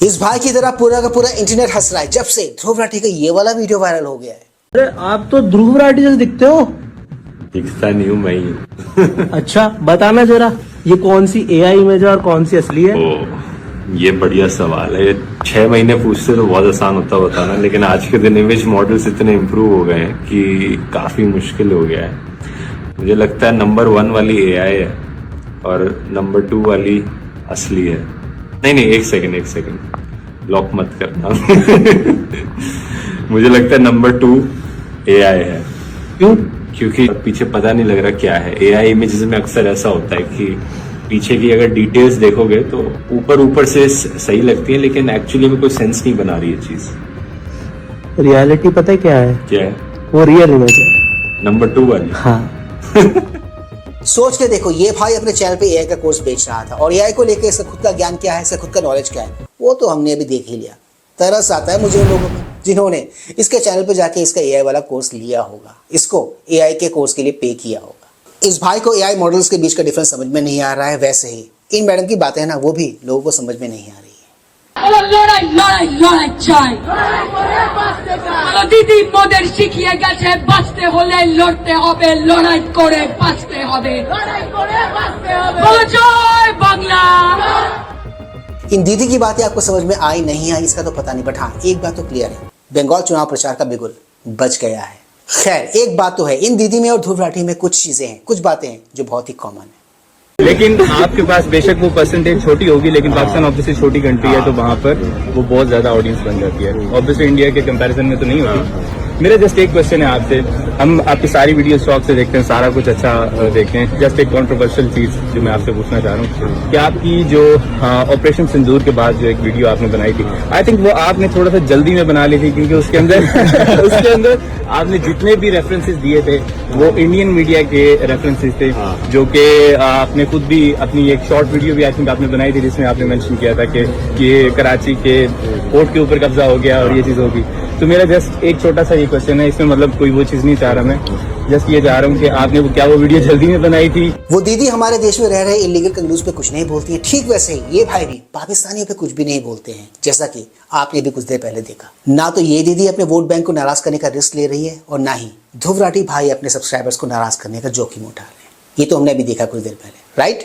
इस भाई की तरह पूरा का पूरा इंटरनेट हंस रहा है जब से ध्रुव राठी का ये वाला वीडियो वायरल हो गया है। अरे आप तो ध्रुव राठी जैसे दिखते हो। दिखता नहीं हूँ मैं ही। अच्छा बताना जरा, ये कौन सी एआई इमेज है और कौन सी असली है? ये बढ़िया सवाल है। 6 महीने पूछते तो बहुत आसान होता बताना, लेकिन आज के दिन इमेज मॉडल्स इतने इम्प्रूव हो गए हैं कि काफी मुश्किल हो गया है। मुझे लगता है नंबर 1 वाली एआई है और नंबर 2 वाली असली है। नहीं, एक सेकंड लॉक मत करना। मुझे लगता है नंबर 2 एआई है। क्यों? क्योंकि पीछे पता नहीं लग रहा क्या है। एआई इमेजेस में अक्सर ऐसा होता है कि पीछे की अगर डिटेल्स देखोगे तो ऊपर से सही लगती है, लेकिन एक्चुअली में कोई सेंस नहीं बना रही है चीज। रियलिटी पता है क्या है? क्या है? वो रियल इमेज है, नंबर 2 वाली। हाँ। सोच के देखो, ये भाई अपने चैनल पे एआई का कोर्स बेच रहा था और एआई को लेकर इसका खुद का ज्ञान क्या है, इसका खुद का नॉलेज क्या है, वो तो हमने अभी देख ही लिया। तरस आता है मुझे उन लोगों को जिन्होंने इसके चैनल पे जाके इसका एआई वाला कोर्स लिया होगा, इसको एआई के कोर्स के लिए पे किया होगा। इस भाई को एआई मॉडल्स के बीच का डिफरेंस समझ में नहीं आ रहा है। वैसे ही इन मैडम की बातें हैं ना, वो भी लोगों को समझ में नहीं आ रही है। লড়াই চাই। দিদি মোদের শিখিয়ে গেছে বাঁচতে হলে লড়তে হবে, লড়াই করে বাঁচতে হবে। বলো জয় বাংলা। इन दीदी की बातें आपको समझ में आई नहीं आई इसका तो पता नहीं, बट हाँ एक बात तो क्लियर है, बंगाल चुनाव प्रचार का बिगुल बच गया है। खैर एक बात तो है, इन दीदी में और ध्रुव राठी में कुछ चीजें हैं, कुछ बातें हैं जो बहुत ही कॉमन है। लेकिन आपके पास बेशक वो परसेंटेज छोटी होगी, लेकिन पाकिस्तान ऑब्वियसली छोटी कंट्री है, तो वहाँ पर वो बहुत ज्यादा ऑडियंस बन जाती है। ऑब्वियसली इंडिया के कंपैरिजन में तो नहीं होती। मेरा जस्ट एक क्वेश्चन है आपसे। हम आपकी सारी वीडियो शौक से देखते हैं, सारा कुछ अच्छा देखते हैं। जस्ट एक कंट्रोवर्शियल चीज जो मैं आपसे पूछना चाह रहा हूँ कि आपकी जो ऑपरेशन सिंदूर के बाद जो एक वीडियो आपने बनाई थी, आई थिंक वो आपने थोड़ा सा जल्दी में बना ली थी, क्योंकि उसके अंदर आपने जितने भी रेफरेंसेस दिए थे वो इंडियन मीडिया के रेफरेंसेस थे, जो कि आपने खुद भी अपनी एक शॉर्ट वीडियो भी आई थिंक आपने बनाई थी, जिसमें आपने मेंशन किया था कि ये कराची के पोर्ट के ऊपर कब्जा हो गया और ये चीज होगी। तो मेरा जस्ट एक छोटा सा ये क्वेश्चन है, इसमें मतलब कोई वो चीज नहीं चाह रहा मैं, जस्ट ये चाह रहा हूँ कि आपने वो वीडियो जल्दी में बनाई थी? वो दीदी हमारे देश में रह रहे इलीगल कंगलूज पे कुछ नहीं बोलती है, ठीक वैसे ही ये भाई भी पाकिस्तानियों पे कुछ भी नहीं बोलते हैं, जैसा कि आपने भी कुछ देर पहले देखा। ना तो ये दीदी अपने वोट बैंक को नाराज करने का रिस्क ले रही है और ना ही ध्रुव राठी भाई अपने सब्सक्राइबर्स को नाराज करने का जोखिम उठा रहे हैं। ये तो हमने भी देखा कुछ देर पहले, right?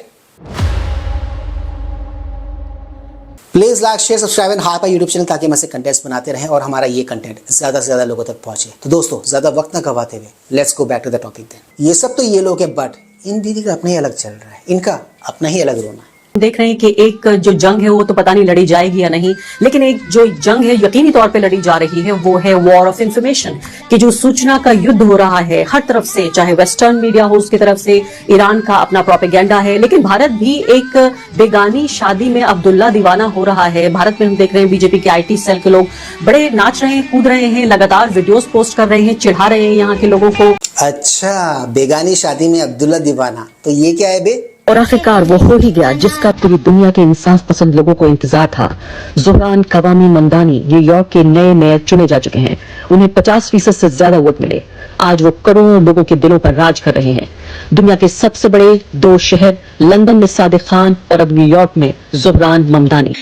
Please like share subscribe and high YouTube channel, ताकि हम ऐसे कंटेंट्स बनाते रहें और हमारा ये कंटेंट ज्यादा से ज्यादा लोगों तक पहुंचे। तो दोस्तों ज्यादा वक्त ना गवाते हुए let's go back to the topic then. ये सब तो ये लोग हैं, बट इन दीदी का अपना ही अलग चल रहा है, इनका अपना ही अलग रोना है। देख रहे हैं कि एक जो जंग है वो तो पता नहीं लड़ी जाएगी या नहीं, लेकिन एक जो जंग है यकीनी तौर पे लड़ी जा रही है, वो है वॉर ऑफ इंफॉर्मेशन, कि जो सूचना का युद्ध हो रहा है हर तरफ से, चाहे वेस्टर्न मीडिया हो उसकी तरफ से, ईरान का अपना प्रोपेगेंडा है, लेकिन भारत भी एक बेगानी शादी में अब्दुल्ला दीवाना हो रहा है। भारत में हम देख रहे हैं बीजेपी के आईटी सेल के लोग बड़े नाच रहे हैं, कूद रहे हैं, लगातार वीडियोस पोस्ट कर रहे हैं, चिढ़ा रहे हैं यहाँ के लोगों को। अच्छा, बेगानी शादी में अब्दुल्ला दीवाना, तो ये क्या है बे? और आखिरकार वो हो ही गया जिसका पूरी दुनिया के इंसाफ पसंद लोगों को इंतजार था। ज़ुहरान कवामी ममदानी न्यूयॉर्क के नए मेयर चुने जा चुके हैं। उन्हें 50% से ज्यादा वोट मिले। आज वो करोड़ों लोगों के दिलों पर राज कर रहे हैं। दुनिया के सबसे बड़े 2 शहर, लंदन में सादिक खान और अब न्यूयॉर्क में ज़ुहरान ममदानी।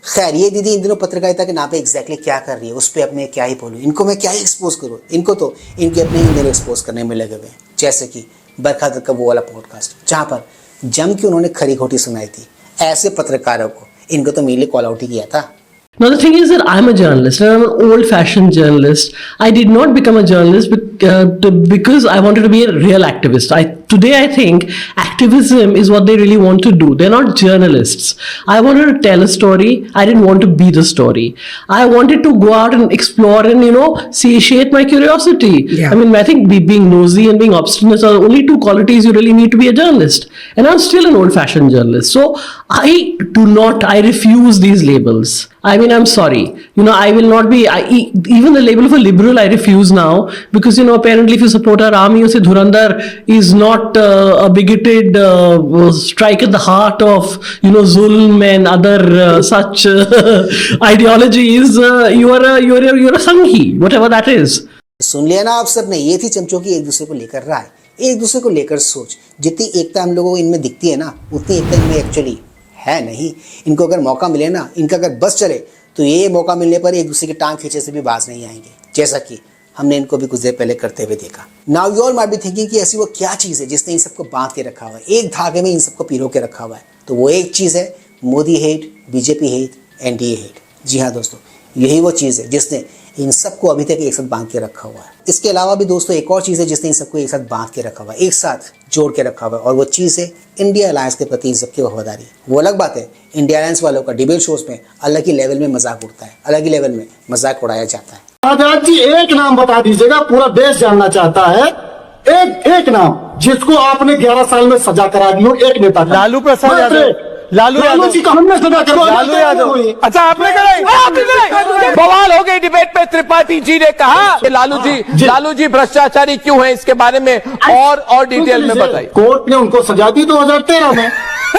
खैर ये दीदी इन दिनों पत्रकारिता के नाम पे एग्जैक्टली क्या कर रही है, उस पर अब मैं क्या ही बोलूं, इनको मैं क्या ही एक्सपोज करूं। इनको तो इनके अपने ईमेल एक्सपोज करने में लगे हुए हैं, जैसे कि बरखा दत्त का वो वाला पॉडकास्ट जहां पर जम के उन्होंने खरी खोटी सुनाई थी। ऐसे पत्रकारों को इनको तो मीडिया कॉल आउट ही किया था। Now the thing is that I'm a journalist and I'm an old-fashioned journalist. I did not become a journalist because I wanted to be a real activist. Today I think activism is what they really want to do. They're not journalists. I wanted to tell a story. I didn't want to be the story. I wanted to go out and explore and satiate my curiosity. Yeah. I mean, I think being nosy and being obstinate are the only 2 qualities you really need to be a journalist. And I'm still an old-fashioned journalist. So I refuse these labels. I mean, I'm sorry. I will not be, even the label of a liberal I refuse now, because apparently if you support our army, you say Dhurandhar is not a bigoted strike at the heart of zulm and other such ideologies. You're a Sanghi, whatever that is. सुन लिया ना आप सबने, ये थी चमचों की एक दूसरे को लेकर राय, एक दूसरे को लेकर सोच। जितनी एकता हम लोगों को इनमें दिखती है ना, उतनी एकता इनमें एक्चुअली है नहीं। इनको अगर मौका मिले ना, इनका अगर बस चले तो ये मौका मिलने पर एक दूसरे की टांग खींचे से भी बाज नहीं आएंगे, जैसा कि हमने इनको भी कुछ देर पहले करते हुए देखा। Now you all might be thinking कि ऐसी वो क्या चीज़ है जिसने इन सबको बांध के रखा हुआ है, एक धागे में इन सबको पिरो के रखा हुआ है। तो वो एक चीज़ है Modi hate, BJP hate, NDA hate. जी हाँ दोस्तों, यही वो चीज़ है जिसने इन सबको अभी तक एक साथ बांध के रखा हुआ है। इसके अलावा भी दोस्तों एक और चीज़ है जिसने इन सबको एक साथ बांध के रखा हुआ है, एक साथ जोड़ के रखा हुआ है, और वो चीज़ है इंडिया अलायंस के प्रति इन सबकी वफादारी। वो अलग बात है, इंडिया अलायंस वालों का डिबेट शोज में अलग ही लेवल में मजाक उड़ता है, अलग ही लेवल में मजाक उड़ाया जाता है। आजाद जी एक नाम बता दीजिएगा, पूरा देश जानना चाहता है, एक नाम जिसको आपने 11 साल में सजा करा दी हो, एक नेता का। लालू प्रसाद यादव। लालू जी का हमने सजा करो। लालू यादव। अच्छा आपने कराई। बवाल हो गई डिबेट पे। त्रिपाठी जी ने कहा कि लालू जी भ्रष्टाचारी क्यों है, इसके बारे में और डिटेल में बताइए। कोर्ट ने उनको सजा दी 2013 में,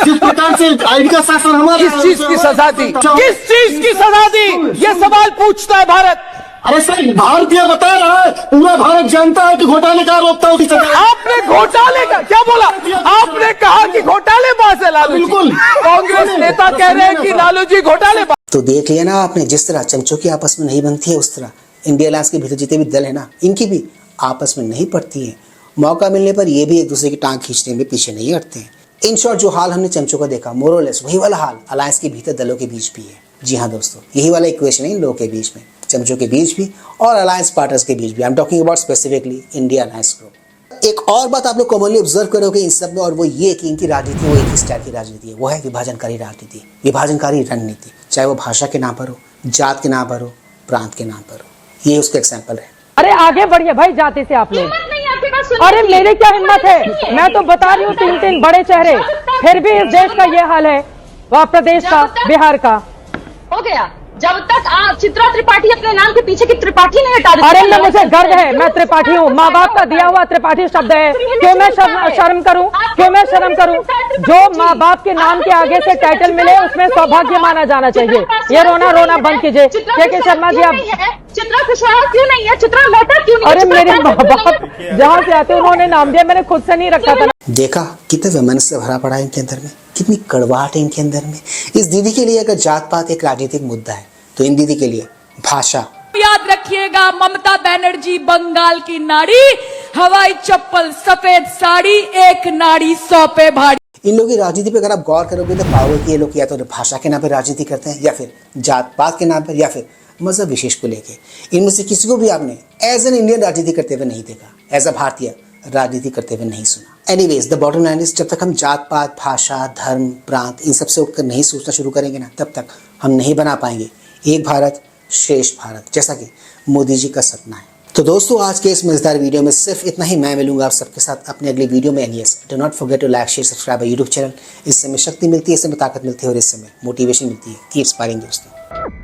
जिस प्रकार से आईन का शासन हमारा। किस चीज की सजा दी? किस चीज की सजा दी? ये सवाल पूछता है भारत। अरे सर, भारतीय बता रहा है, पूरा भारत जानता है कि घोटाले का रोकता है। आपने घोटाले का क्या बोला? आपने कहा कि घोटालेबाज है लालू जी। बिल्कुल। कांग्रेस नेता कह रहे हैं कि लालू जी घोटालेबाज। तो देख लिया ना आपने, जिस तरह चमचों की आपस में नहीं बनती है, उस तरह इंडिया अलायंस के भीतर जितने भी दल है ना, इनकी भी आपस में नहीं पड़ती है। मौका मिलने पर ये भी एक दूसरे की टांग खींचने में पीछे नहीं हटते हैं। इन शॉर्ट जो हाल हमने चमचों का देखा, मोरलेस वही वाला हाल अलायंस के भीतर दलों के बीच भी है। जी हाँ दोस्तों, यही वाला इक्वेशन है इन लोगों के बीच में, चमचों के बीच भी और अलायंस पार्टनर्स के बीच भी। I am talking about specifically India alliance group. एक और बात आप लोग कॉमनली ऑब्जर्व करोगे इन सब में, और वो ये कि इनकी राजनीति वो एक ही स्टाइल की राजनीति है, वो है विभाजनकारी राजनीति, विभाजनकारी रणनीति। चाहे वो भाषा के नाम पर हो, जात के नाम पर हो, प्रांत के नाम पर हो। ये उसका एग्जाम्पल है। अरे आगे बढ़िए भाई जाति से आप लोग। अरे मेरे क्या हिम्मत है, मैं तो बता रही हूँ 3 बड़े चेहरे, फिर भी इस देश का ये हाल है, वह प्रदेश का, बिहार का। हो गया जब तक आप चित्रा त्रिपाठी अपने नाम के पीछे की त्रिपाठी नहीं हटा देते। अरे मुझे गर्व है, मैं त्रिपाठी हूँ, माँ बाप का दिया हुआ त्रिपाठी शब्द है। क्यों मैं शर्म करूँ? क्यों मैं शर्म करूँ? जो माँ बाप के नाम के आगे से टाइटल मिले उसमें सौभाग्य माना जाना चाहिए। ये रोना बंद कीजिए। के शर्मा जी, आप चित्रा कुशवाहा क्यों नहीं है? चित्रा मेहता क्यों नहीं? अरे मेरे माँ बाप जहाँ से आते उन्होंने नाम दिया, मैंने खुद से नहीं रखा था। देखा कितना वैमनस्य भरा पड़ा है इनके अंदर में, कितनी कड़वाहट है इनके अंदर में। इस दीदी के लिए अगर जात पात एक राजनीतिक मुद्दा है, तो इन दीदी के लिए भाषा। याद रखिएगा, ममता बनर्जी बंगाल की नारी, हवाई चप्पल सफेद साड़ी, एक नाड़ी 100 पे भारी। इन लोगों की राजनीति पे अगर आप गौर करोगे तो पाओगे कि ये लोग या तो भाषा के नाम पर राजनीति करते हैं, या फिर जात पात के नाम पर, या फिर मजहब विशेष को लेके। इनमें से किसी को भी आपने एज एन इंडियन राजनीति करते हुए नहीं देखा, एज अ भारतीय राजनीति करते हुए नहीं सुना। Anyways the bottom line is, जब तक हम जात पात, भाषा, धर्म, प्रांत इन सबसे उठकर नहीं सोचना शुरू करेंगे ना, तब तक हम नहीं बना पाएंगे एक भारत श्रेष्ठ भारत, जैसा कि मोदी जी का सपना है। तो दोस्तों, आज के इस मजेदार वीडियो में सिर्फ इतना ही। मैं मिलूंगा आप सबके साथ अपने अगली वीडियो में। Also do not forget to like, share, subscribe YouTube channel. इससे हमें शक्ति मिलती है, इससे हमें ताकत मिलती है, और इससे हमें मोटिवेशन मिलती है। कीप इंस्पायरिंग दोस्तों।